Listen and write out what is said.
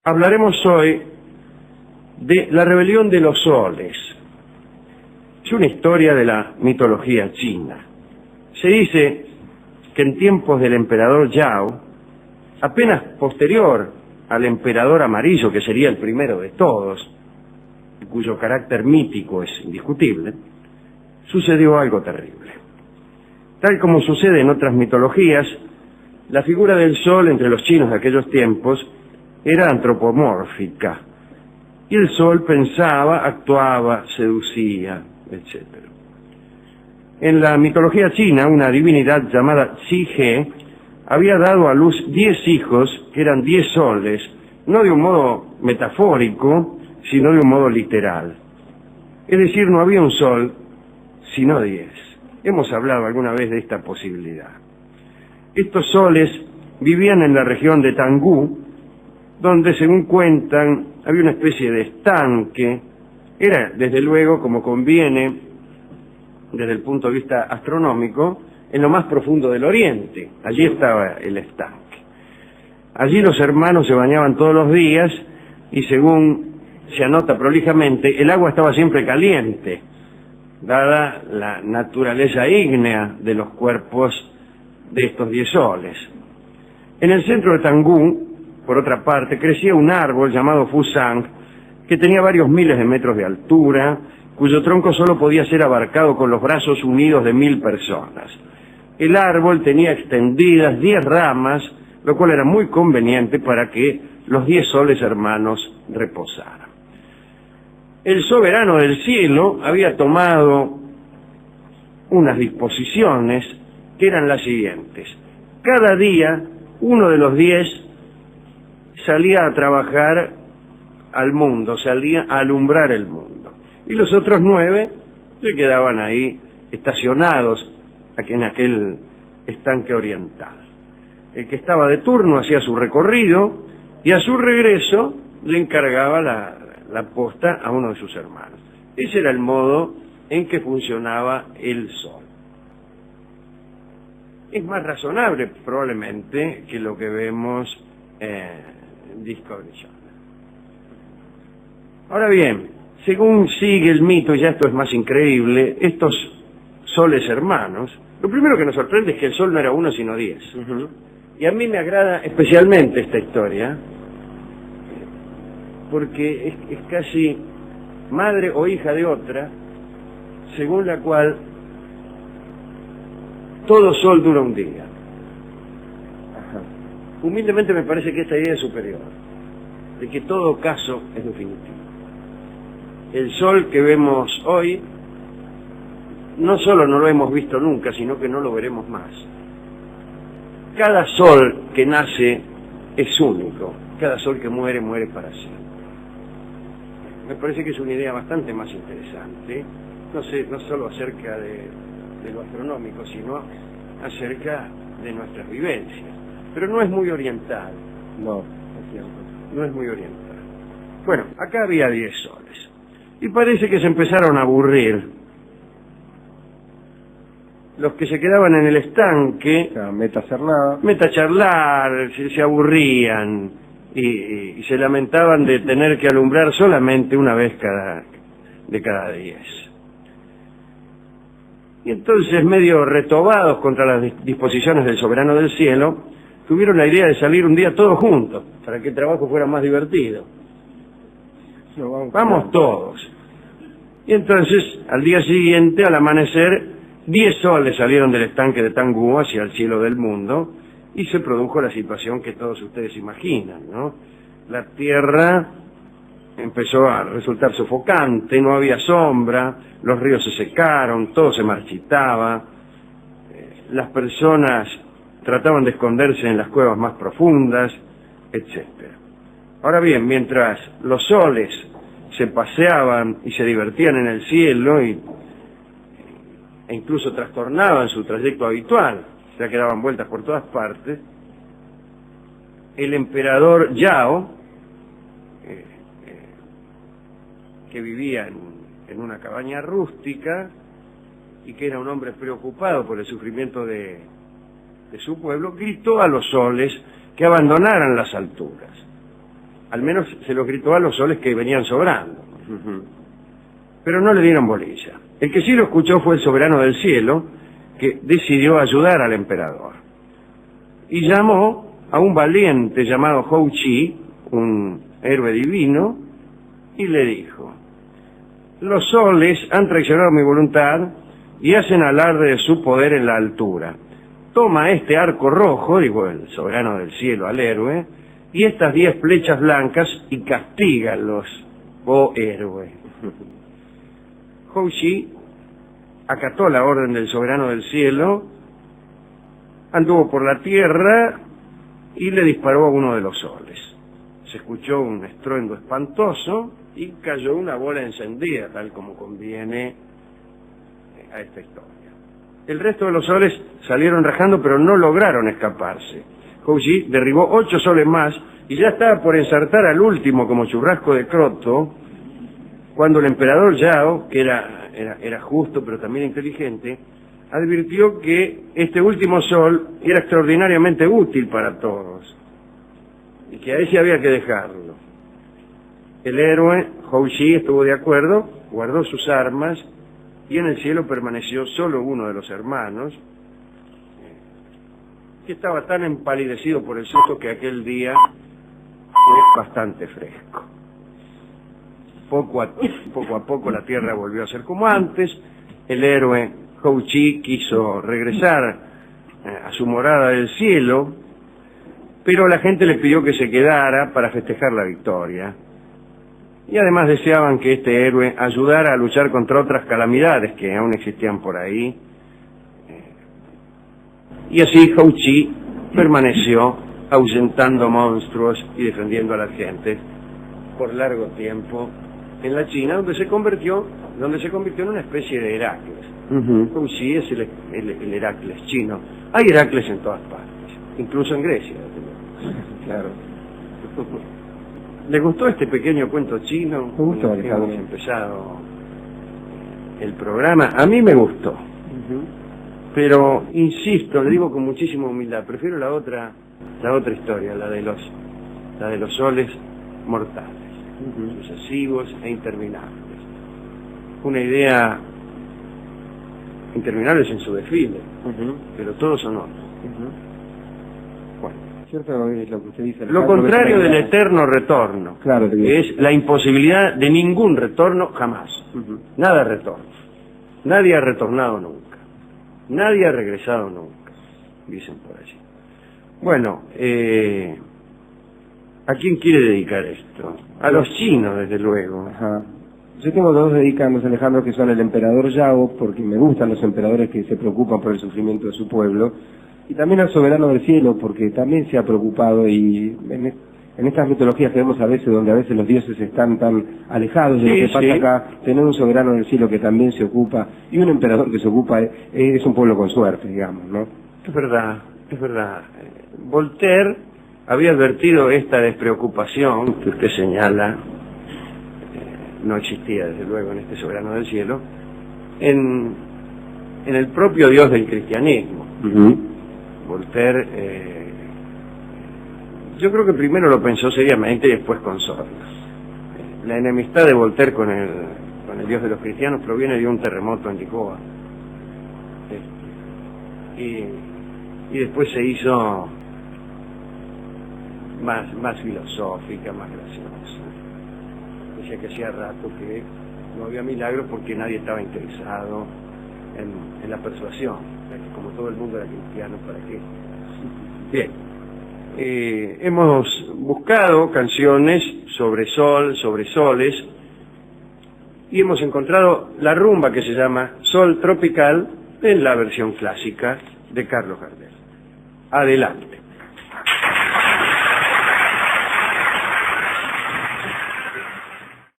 Hablaremos hoy de la rebelión de los soles. Es una historia de la mitología china. Se dice que en tiempos del emperador Yao, apenas posterior al emperador amarillo, que sería el primero de todos, cuyo carácter mítico es indiscutible, sucedió algo terrible. Tal como sucede en otras mitologías, la figura del sol entre los chinos de aquellos tiempos era antropomórfica, y el sol pensaba, actuaba, seducía, etc. En la mitología china, una divinidad llamada Qi He había dado a luz 10 hijos, que eran 10 soles, no de un modo metafórico, sino de un modo literal. Es decir, no había un sol, sino 10. Hemos hablado alguna vez de esta posibilidad. Estos soles vivían en la región de Tangú, donde, según cuentan, había una especie de estanque. Era, desde luego, como conviene, desde el punto de vista astronómico, en lo más profundo del oriente. Allí estaba el estanque. Allí los hermanos se bañaban todos los días y, según se anota prolijamente, el agua estaba siempre caliente, dada la naturaleza ígnea de los cuerpos de estos 10 soles. En el centro de Tangú, por otra parte, crecía un árbol llamado Fusang, que tenía varios miles de metros de altura, cuyo tronco solo podía ser abarcado con los brazos unidos de 1000 personas. El árbol tenía extendidas 10 ramas, lo cual era muy conveniente para que los 10 soles hermanos reposaran. El soberano del cielo había tomado unas disposiciones que eran las siguientes. Cada día, uno de los 10 salía a trabajar al mundo, salía a alumbrar el mundo. Y los otros 9 se quedaban ahí estacionados en aquel estanque oriental. El que estaba de turno hacía su recorrido y a su regreso le encargaba la posta a uno de sus hermanos. Ese era el modo en que funcionaba el sol. Es más razonable probablemente que lo que vemos en Discovery Channel. Ahora bien, según sigue el mito, y ya esto es más increíble, estos soles hermanos, lo primero que nos sorprende es que el sol no era uno sino 10. Y a mí me agrada especialmente esta historia, porque es casi madre o hija de otra, según la cual todo sol dura un día. Humildemente me parece que esta idea es superior, de que todo caso es definitivo. El sol que vemos hoy, no solo no lo hemos visto nunca, sino que no lo veremos más. Cada sol que nace es único, cada sol que muere, muere para siempre. Me parece que es una idea bastante más interesante, no solo acerca de lo astronómico, sino acerca de nuestras vivencias. Pero no es muy oriental. No, es cierto. No es muy oriental. Bueno, acá había 10 soles. Y parece que se empezaron a aburrir. Los que se quedaban en el estanque, meta hacer nada, meta charlar, se aburrían y se lamentaban de tener que alumbrar solamente una vez de cada 10. Y entonces, medio retobados contra las disposiciones del soberano del cielo, tuvieron la idea de salir un día todos juntos, para que el trabajo fuera más divertido. Vamos todos. Y entonces, al día siguiente, al amanecer, 10 soles salieron del estanque de Tangú hacia el cielo del mundo, y se produjo la situación que todos ustedes imaginan, ¿no? La tierra empezó a resultar sofocante, no había sombra, los ríos se secaron, todo se marchitaba, las personas trataban de esconderse en las cuevas más profundas, etc. Ahora bien, mientras los soles se paseaban y se divertían en el cielo e incluso trastornaban su trayecto habitual, ya que daban vueltas por todas partes, el emperador Yao, que vivía en una cabaña rústica y que era un hombre preocupado por el sufrimiento de su pueblo, gritó a los soles que abandonaran las alturas. Al menos se los gritó a los soles que venían sobrando. Pero no le dieron bolilla. El que sí lo escuchó fue el soberano del cielo, que decidió ayudar al emperador. Y llamó a un valiente llamado Hou Chi, un héroe divino, y le dijo: los soles han traicionado mi voluntad y hacen alarde de su poder en la altura. Toma este arco rojo, dijo el soberano del cielo al héroe, y estas 10 flechas blancas y castígalos, oh héroe. Hou Chi acató la orden del soberano del cielo, anduvo por la tierra y le disparó a uno de los soles. Se escuchó un estruendo espantoso y cayó una bola encendida, tal como conviene a esta historia. El resto de los soles salieron rajando, pero no lograron escaparse. Hou Chi derribó 8 soles más y ya estaba por ensartar al último como churrasco de croto, cuando el emperador Yao, que era justo pero también inteligente, advirtió que este último sol era extraordinariamente útil para todos y que a ese había que dejarlo. El héroe Hou Chi estuvo de acuerdo, guardó sus armas y en el cielo permaneció solo uno de los hermanos, que estaba tan empalidecido por el susto que aquel día fue bastante fresco. Poco a poco la tierra volvió a ser como antes. El héroe Hou Chi quiso regresar a su morada del cielo, pero la gente le pidió que se quedara para festejar la victoria. Y además deseaban que este héroe ayudara a luchar contra otras calamidades que aún existían por ahí. Y así Hou Chi permaneció ahuyentando monstruos y defendiendo a la gente por largo tiempo en la China, donde se convirtió en una especie de Heracles. Hou Chi es el Heracles chino. Hay Heracles en todas partes, incluso en Grecia. Claro. ¿Les gustó este pequeño cuento chino? Me gustó, Alejandro. Hemos empezado el programa. A mí me gustó. Pero, insisto, le digo con muchísima humildad, prefiero la otra historia, la de los soles mortales, sucesivos e interminables. Una idea interminables en su desfile, pero todos son otros. Bueno. Cierto es lo que usted dice. Lo contrario del eterno retorno, claro, que es la imposibilidad de ningún retorno jamás. Nada retorno. Nadie ha retornado nunca. Nadie ha regresado nunca, dicen por allí. Bueno, ¿a quién quiere dedicar esto? A los chinos, desde luego. Ajá. Yo tengo 2 dedicados, Alejandro, que son el emperador Yao, porque me gustan los emperadores que se preocupan por el sufrimiento de su pueblo, y también al soberano del cielo, porque también se ha preocupado, y en estas mitologías que vemos a veces, donde a veces los dioses están tan alejados de lo que pasa acá, tener un soberano del cielo que también se ocupa, y un emperador que se ocupa, es un pueblo con suerte, digamos, ¿no? Es verdad, es verdad. Voltaire había advertido esta despreocupación que usted señala, no existía desde luego en este soberano del cielo, en el propio Dios del cristianismo. Voltaire, yo creo que primero lo pensó seriamente y después con sorna. La enemistad de Voltaire con el Dios de los cristianos proviene de un terremoto en Lisboa. Y después se hizo más filosófica, más graciosa. Decía que hacía rato que no había milagros porque nadie estaba interesado en la persuasión. Como todo el mundo era cristiano, ¿para qué? Bien. Hemos buscado canciones sobre sol, sobre soles, y hemos encontrado la rumba que se llama Sol Tropical en la versión clásica de Carlos Gardel. Adelante.